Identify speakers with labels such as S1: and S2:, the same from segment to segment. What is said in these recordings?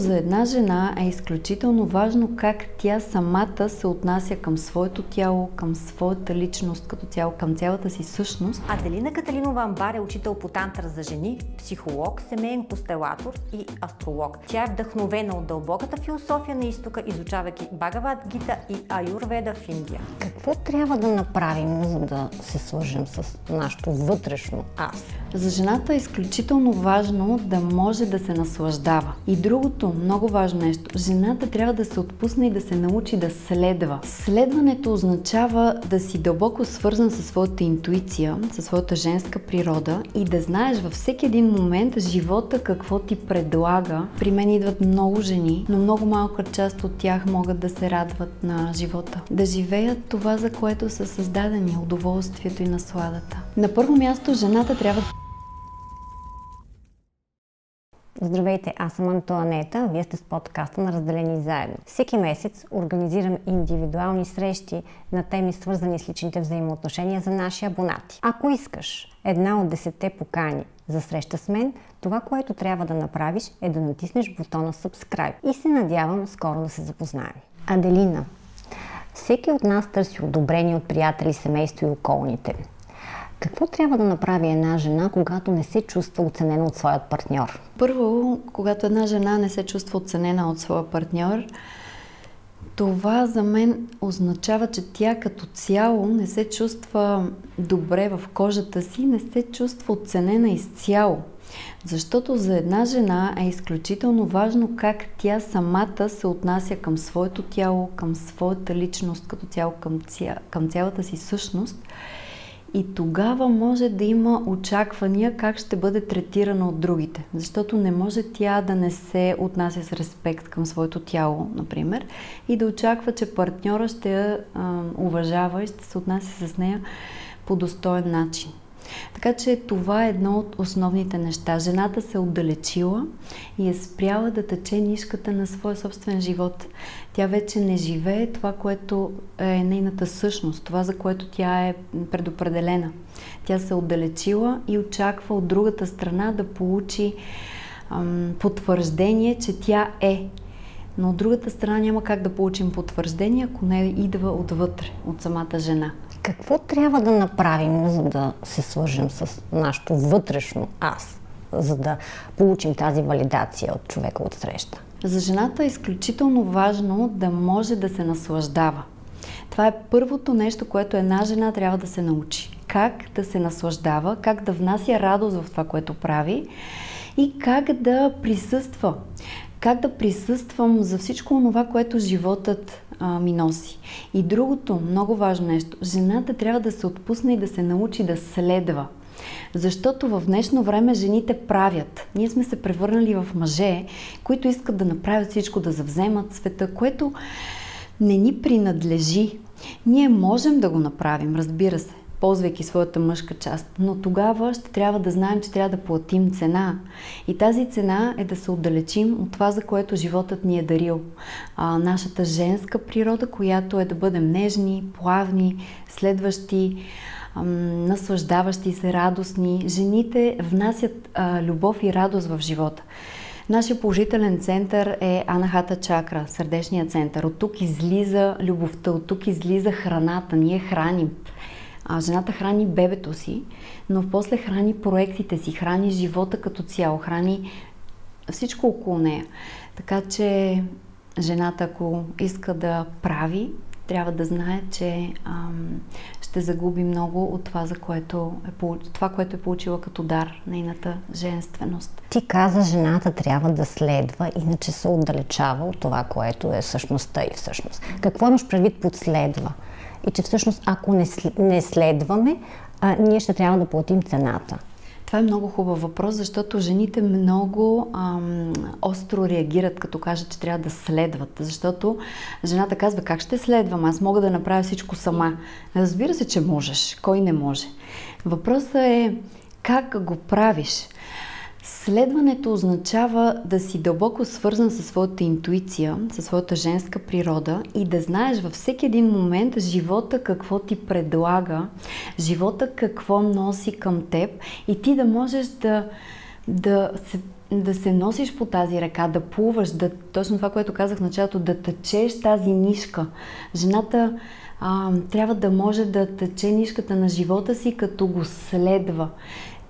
S1: За една жена е изключително важно как тя самата се отнася към своето тяло, към своята личност като цяло, към цялата си същност.
S2: Аделина Каталинова Амбар е учител по тантра за жени, психолог, семейен констелатор и астролог. Тя е вдъхновена от дълбоката философия на изтока, изучавайки Бхагавад Гита и Аюрведа в Индия.
S3: Какво трябва да направим, за да се свържем с нашето вътрешно аз?
S1: За жената е изключително важно да може да се наслаждава. И другото, много важно нещо, жената трябва да се отпусне и да се научи да следва. Следването означава да си дълбоко свързан със своята интуиция, със своята женска природа и да знаеш във всеки един момент живота какво ти предлага. При мен идват много жени, но много малка част от тях могат да се радват на живота. Да живеят това, за което са създадени, удоволствието и насладата. На първо място жената трябва.
S3: Здравейте, аз съм Антоанета, вие сте с подкаста на Разделени заедно. Всеки месец организирам индивидуални срещи на теми, свързани с личните взаимоотношения за наши абонати. Ако искаш една от 10 покани за среща с мен, това, което трябва да направиш, е да натиснеш бутона Subscribe и се надявам скоро да се запознаем. Аделина, всеки от нас търси одобрение от приятели, семейство и околните. Какво трябва да направи една жена, когато не се чувства оценена от своят партньор?
S1: Първо, когато една жена не се чувства оценена от своя партньор, това за мен означава, че тя като цяло не се чувства добре в кожата си, не се чувства оценена изцяло. Защото за една жена е изключително важно как тя самата се отнася към своето тяло, към своята личност като цяло, към цялата си същност. И тогава може да има очаквания как ще бъде третирана от другите. Защото не може тя да не се отнася с респект към своето тяло, например, и да очаква, че партньора ще я уважава и ще се отнася с нея по достоен начин. Така че това е едно от основните неща. Жената се отдалечила и е спряла да тече нишката на своя собствен живот. Тя вече не живее това, което е нейната същност, това, за което тя е предопределена. Тя се отдалечила и очаква от другата страна да получи потвърждение, че тя е. Но от другата страна няма как да получим потвърждение, ако не идва отвътре, от самата жена.
S3: Какво трябва да направим, за да се свържем с нашето вътрешно аз, за да получим тази валидация от човека от среща?
S1: За жената е изключително важно да може да се наслаждава. Това е първото нещо, което една жена трябва да се научи. Как да се наслаждава, как да внася радост в това, което прави и как да присъства. Как да присъствам за всичко това, което животът ми носи. И другото, много важно нещо, жената трябва да се отпусне и да се научи да следва. Защото в днешно време жените правят. Ние сме се превърнали в мъже, които искат да направят всичко, да завземат света, което не ни принадлежи. Ние можем да го направим, разбира се, ползвайки своята мъжка част, но тогава ще трябва да знаем, че трябва да платим цена. И тази цена е да се отдалечим от това, за което животът ни е дарил. Нашата женска природа, която е да бъдем нежни, плавни, следващи, наслаждаващи се, радостни. Жените внасят любов и радост в живота. Нашия положителен център е Анахата чакра, сърдечния център. От тук излиза любовта, от тук излиза храната. Ние храним. Жената храни бебето си, но после храни проектите си, храни живота като цяло, храни всичко около нея. Така че жената, ако иска да прави, трябва да знае, че ще загуби много от това, което е получила като дар, нейната женственост.
S3: Ти каза, жената трябва да следва, иначе се отдалечава от това, което е същността и всъщност. Какво имаш предвид под следва? И че всъщност, ако не следваме, ние ще трябва да платим цената.
S1: Това е много хубав въпрос, защото жените много остро реагират, като кажат, че трябва да следват. Защото жената казва, как ще следвам? Аз мога да направя всичко сама. Разбира се, че можеш. Кой не може? Въпросът е как го правиш. Следването означава да си дълбоко свързан със своята интуиция, със своята женска природа и да знаеш във всеки един момент живота какво ти предлага, живота какво носи към теб и ти да можеш да се да се носиш по тази река, да плуваш, точно това, което казах в началото, да течеш тази нишка. Жената трябва да може да тече нишката на живота си, като го следва.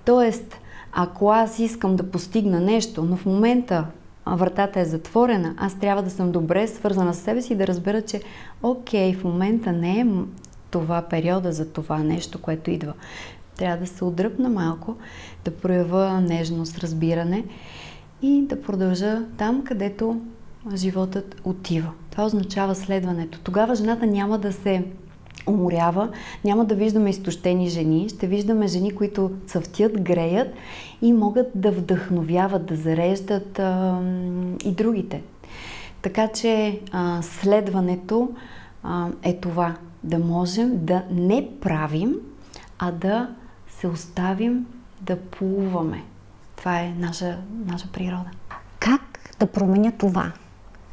S1: Тоест, ако аз искам да постигна нещо, но в момента вратата е затворена, аз трябва да съм добре свързана с себе си и да разбера, че окей, в момента не е това периода за това нещо, което идва. Трябва да се отдръпна малко, да проявя нежност, разбиране и да продължа там, където животът отива. Това означава следването. Тогава жената няма да се уморява, няма да виждаме изтощени жени, ще виждаме жени, които цъфтят, греят и могат да вдъхновяват, да зареждат и другите. Така че следването е това, да можем да не правим, а да се оставим да плуваме. Това е наша природа.
S3: Как да променя това?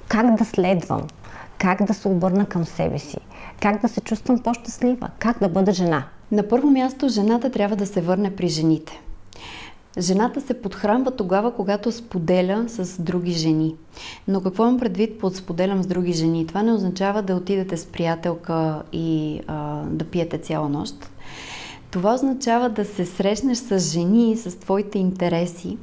S3: Как да следвам? Как да се обърна към себе си? Как да се чувствам по-щастлива? Как да бъда жена?
S1: На първо място, жената трябва да се върне при жените. Жената се подхранва тогава, когато споделя с други жени. Но какво имам предвид под споделям с други жени? Това не означава да отидете с приятелка и да пиете цяла нощ. Това означава да се срещнеш с жени, с твоите интереси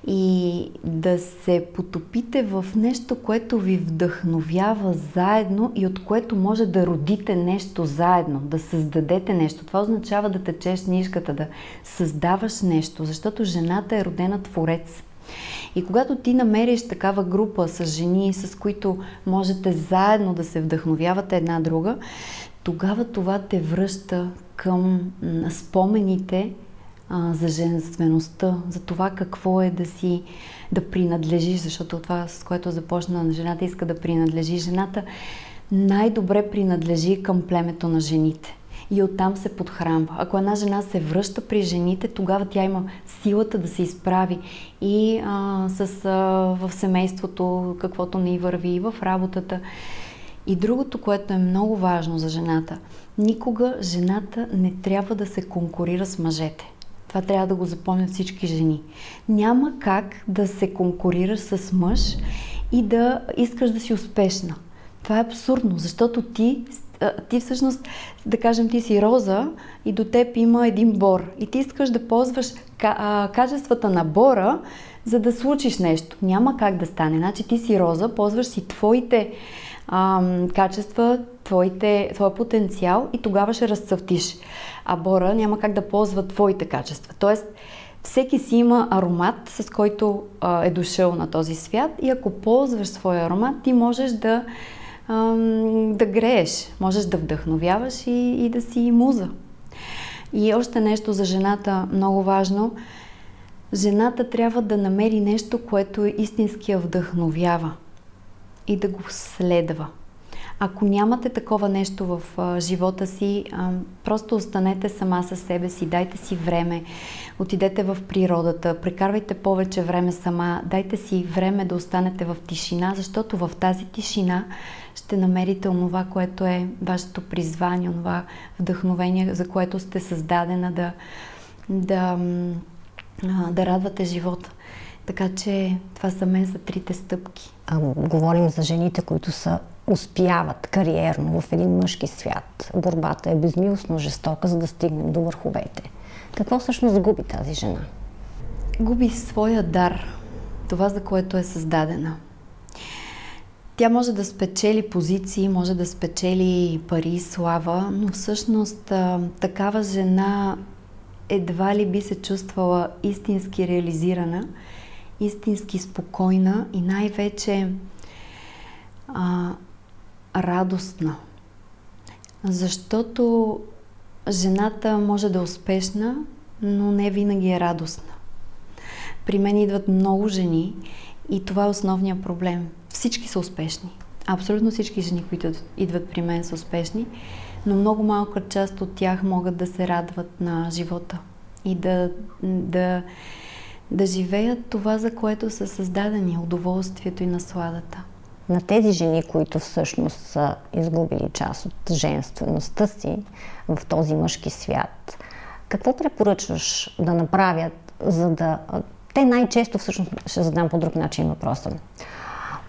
S1: и да се потопите в нещо, което ви вдъхновява заедно и от което може да родите нещо заедно, да създадете нещо. Това означава да течеш нишката, да създаваш нещо, защото жената е родена творец. И когато ти намериш такава група с жени, с които можете заедно да се вдъхновявате една друга, тогава това те връща към спомените за женствеността, за това какво е да принадлежиш, защото това, с което започна, жената иска да принадлежи. Жената най-добре принадлежи към племето на жените и оттам се подхранва. Ако една жена се връща при жените, тогава тя има силата да се изправи и в семейството, каквото не й върви, и в работата. И другото, което е много важно за жената, никога жената не трябва да се конкурира с мъжете. Това трябва да го запомнят всички жени. Няма как да се конкурираш с мъж и да искаш да си успешна. Това е абсурдно, защото ти всъщност, да кажем, ти си роза и до теб има един бор. И ти искаш да ползваш качествата на бора, за да случиш нещо. Няма как да стане. Значи ти си роза, ползваш си твоите качества, твоя потенциал и тогава ще разцъфтиш. А бора няма как да ползва твоите качества. Тоест, всеки си има аромат, с който е дошъл на този свят и ако ползваш своя аромат, ти можеш да грееш, можеш да вдъхновяваш и да си муза. И още нещо за жената много важно. Жената трябва да намери нещо, което истински я вдъхновява и да го следва. Ако нямате такова нещо в живота си, просто останете сама със себе си, дайте си време, отидете в природата, прекарвайте повече време сама, дайте си време да останете в тишина, защото в тази тишина ще намерите онова, което е вашето призвание, онова вдъхновение, за което сте създадена да радвате живота. Така че това за мен са 3 стъпки.
S3: Говорим за жените, които успяват кариерно в един мъжки свят. Борбата е безмилостно жестока, за да стигнем до върховете. Какво всъщност губи тази жена?
S1: Губи своя дар, това за което е създадена. Тя може да спечели позиции, може да спечели пари, слава, но всъщност такава жена едва ли би се чувствала истински реализирана, истински спокойна и най-вече радостна. Защото жената може да е успешна, но не винаги е радостна. При мен идват много жени и това е основният проблем. Всички са успешни. Абсолютно всички жени, които идват при мен, са успешни, но много малка част от тях могат да се радват на живота и да живеят това, за което са създадени, удоволствието и насладата.
S3: На тези жени, които всъщност са изгубили част от женствеността си в този мъжки свят, какво препоръчваш да направят, за да Те най-често, всъщност, ще задам по друг начин въпроса.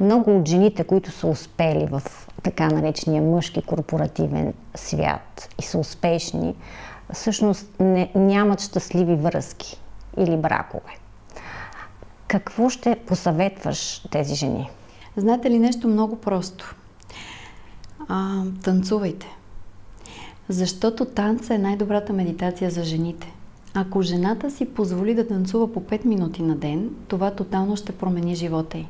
S3: Много от жените, които са успели в така наречения мъжки корпоративен свят и са успешни, всъщност нямат щастливи връзки или бракове. Какво ще посъветваш тези жени?
S1: Знаете ли нещо много просто? Танцувайте. Защото танца е най-добрата медитация за жените. Ако жената си позволи да танцува по 5 минути на ден, това тотално ще промени живота й.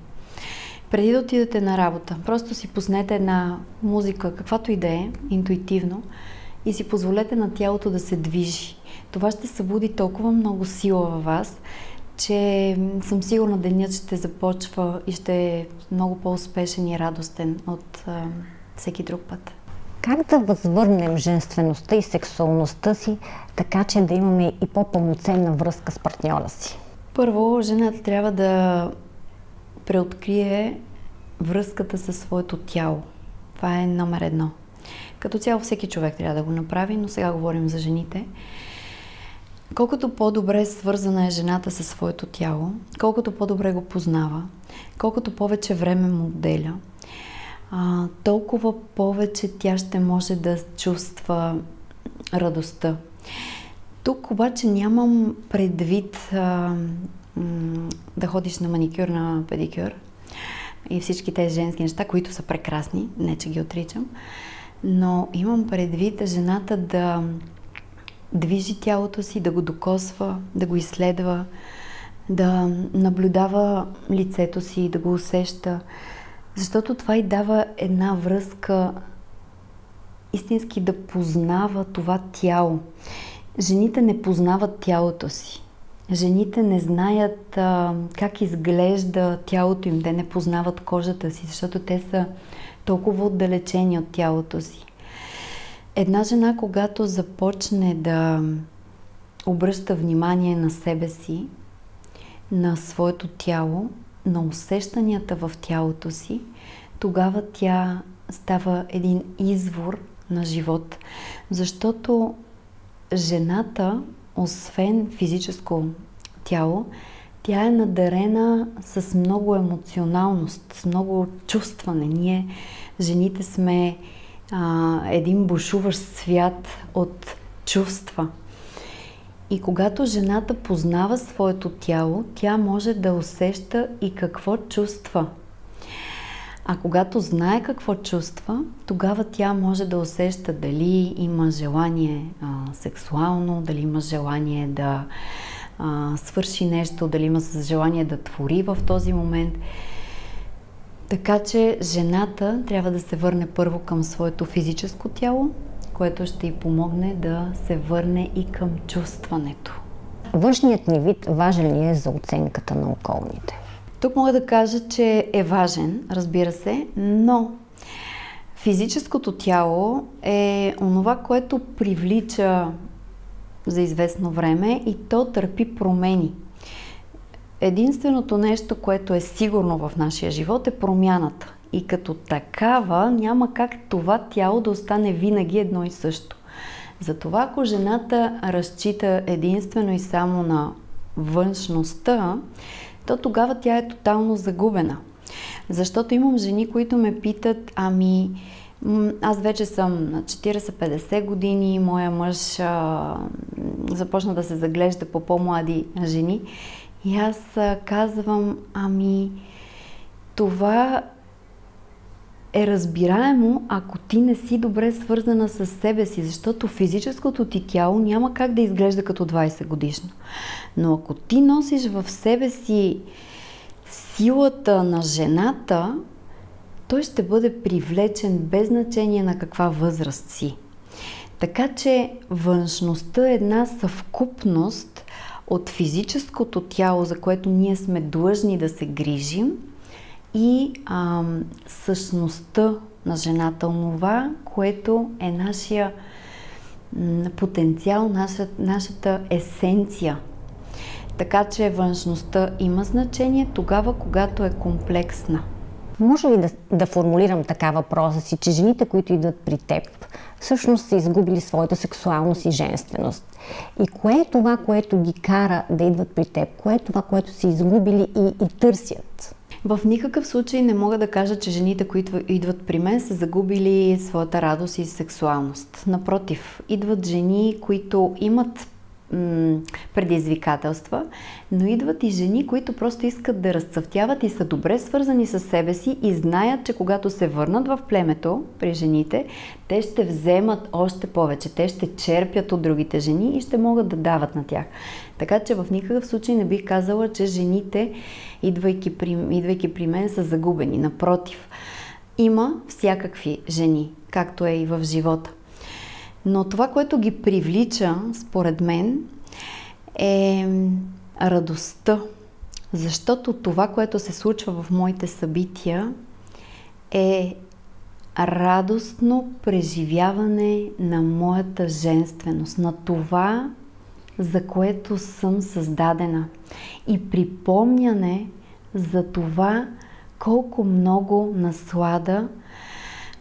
S1: Преди да отидете на работа, просто си пуснете една музика, каквато и да е, интуитивно, и си позволете на тялото да се движи. Това ще събуди толкова много сила във вас, че съм сигурна, денят ще започва и ще е много по-успешен и радостен от всеки друг път.
S3: Как да възвърнем женствеността и сексуалността си, така че да имаме и по-пълноценна връзка с партньора си?
S1: Първо, жената трябва да преоткрие връзката със своето тяло. Това е номер 1. Като цяло всеки човек трябва да го направи, но сега говорим за жените. Колкото по-добре свързана е жената със своето тяло, колкото по-добре го познава, колкото повече време му отделя, толкова повече тя ще може да чувства радостта. Тук обаче нямам предвид да ходиш на маникюр, на педикюр и всички тези женски неща, които са прекрасни, не че ги отричам, но имам предвид жената да движи тялото си, да го докосва, да го изследва, да наблюдава лицето си, да го усеща, защото това й дава една връзка истински да познава това тяло. Жените не познават тялото си. Жените не знаят как изглежда тялото им, те не познават кожата си, защото те са толкова отдалечени от тялото си. Една жена, когато започне да обръща внимание на себе си, на своето тяло, на усещанията в тялото си, тогава тя става един извор на живот. Защото жената, освен физическо тяло, тя е надарена с много емоционалност, с много чувстване. Ние, жените, сме един бушуващ свят от чувства. И когато жената познава своето тяло, тя може да усеща и какво чувства. А когато знае какво чувства, тогава тя може да усеща дали има желание сексуално, дали има желание да свърши нещо, дали има желание да твори в този момент. Така че жената трябва да се върне първо към своето физическо тяло, което ще й помогне да се върне и към чувстването.
S3: Външният ни вид важен ли е за оценката на околните?
S1: Тук мога да кажа, че е важен, разбира се, но физическото тяло е онова, което привлича за известно време и то търпи промени. Единственото нещо, което е сигурно в нашия живот, е промяната. И като такава няма как това тяло да остане винаги едно и също. Затова, ако жената разчита единствено и само на външността, то тогава тя е тотално загубена. Защото имам жени, които ме питат, аз вече съм на 40-50 години, моя мъж започна да се заглежда по по-млади жени. И аз казвам, това е разбираемо, ако ти не си добре свързана с себе си, защото физическото ти тяло няма как да изглежда като 20 годишно. Но ако ти носиш в себе си силата на жената, той ще бъде привлечен без значение на каква възраст си. Така че външността е една съвкупност от физическото тяло, за което ние сме длъжни да се грижим, и същността на жената, онова, което е нашия потенциал, нашата есенция. Така че външността има значение тогава, когато е комплексна.
S3: Може ли да формулирам така въпроса си, че жените, които идват при теб, всъщност са изгубили своята сексуалност и женственост? И кое е това, което ги кара да идват при теб? Кое е това, което са изгубили и търсят?
S1: В никакъв случай не мога да кажа, че жените, които идват при мен, са загубили своята радост и сексуалност. Напротив, идват жени, които имат предизвикателства, но идват и жени, които просто искат да разцъфтяват и са добре свързани с себе си и знаят, че когато се върнат в племето при жените, те ще вземат още повече, те ще черпят от другите жени и ще могат да дават на тях. Така че в никакъв случай не бих казала, че жените, идвайки при мен, са загубени. Напротив, има всякакви жени, както е и в живота. Но това, което ги привлича, според мен, е радостта. Защото това, което се случва в моите събития, е радостно преживяване на моята женственост, на това, за което съм създадена. И припомняне за това, колко много наслада,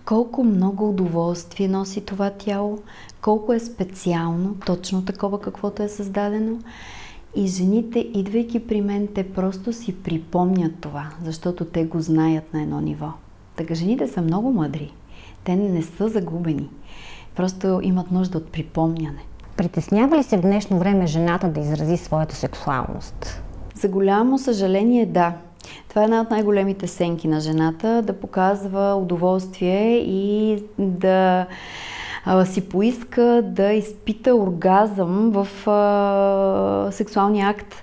S1: колко много удоволствие носи това тяло, колко е специално, точно такова каквото е създадено. И жените, идвайки при мен, те просто си припомнят това, защото те го знаят на едно ниво. Така жените са много мъдри. Те не са загубени. Просто имат нужда от припомняне.
S3: Притеснява ли се в днешно време жената да изрази своята сексуалност?
S1: За голямо съжаление, да. Това е една от най-големите сенки на жената, да показва удоволствие и да си поиска да изпита оргазъм в сексуалния акт.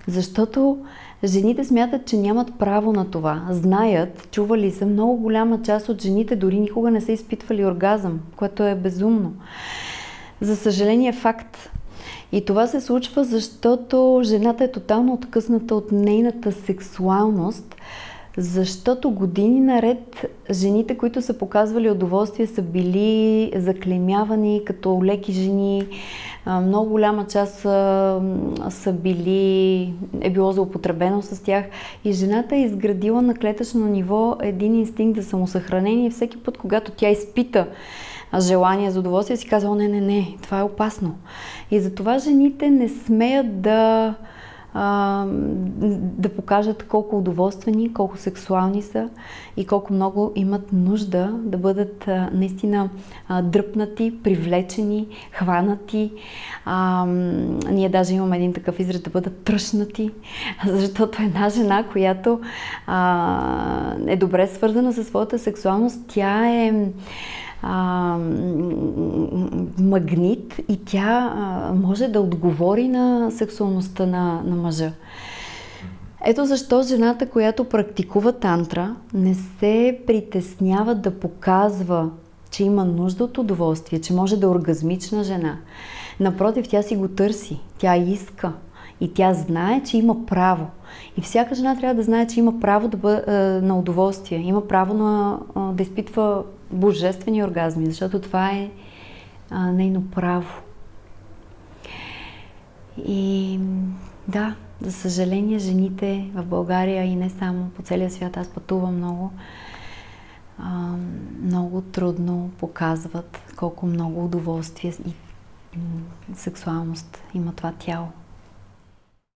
S1: Защото жените смятат, че нямат право на това. Знаят, чували са, много голяма част от жените дори никога не са изпитвали оргазъм, което е безумно. За съжаление факт. И това се случва, защото жената е тотално откъсната от нейната сексуалност, защото години наред жените, които са показвали удоволствие, са били заклеймявани като леки жени. Много голяма част е било заупотребено с тях. И жената е изградила на клетъчно ниво един инстинкт за самосъхранение. И всеки път, когато тя изпита желание за удоволствие, си казва: не, това е опасно. И затова жените не смеят да покажат колко удоволствени, колко сексуални са и колко много имат нужда да бъдат наистина дръпнати, привлечени, хванати. Ние даже имаме един такъв израз: да бъдат тръшнати, защото една жена, която е добре свързана със своята сексуалност, тя е магнит и тя може да отговори на сексуалността на мъжа. Ето защо жената, която практикува тантра, не се притеснява да показва, че има нужда от удоволствие, че може да е оргазмична жена. Напротив, тя си го търси, тя иска и тя знае, че има право. И всяка жена трябва да знае, че има право на удоволствие, има право да изпитва божествени оргазми, защото това е нейно право. И да, за съжаление, жените в България и не само, по целия свят, аз пътувам много, много трудно показват колко много удоволствие и сексуалност има това тяло.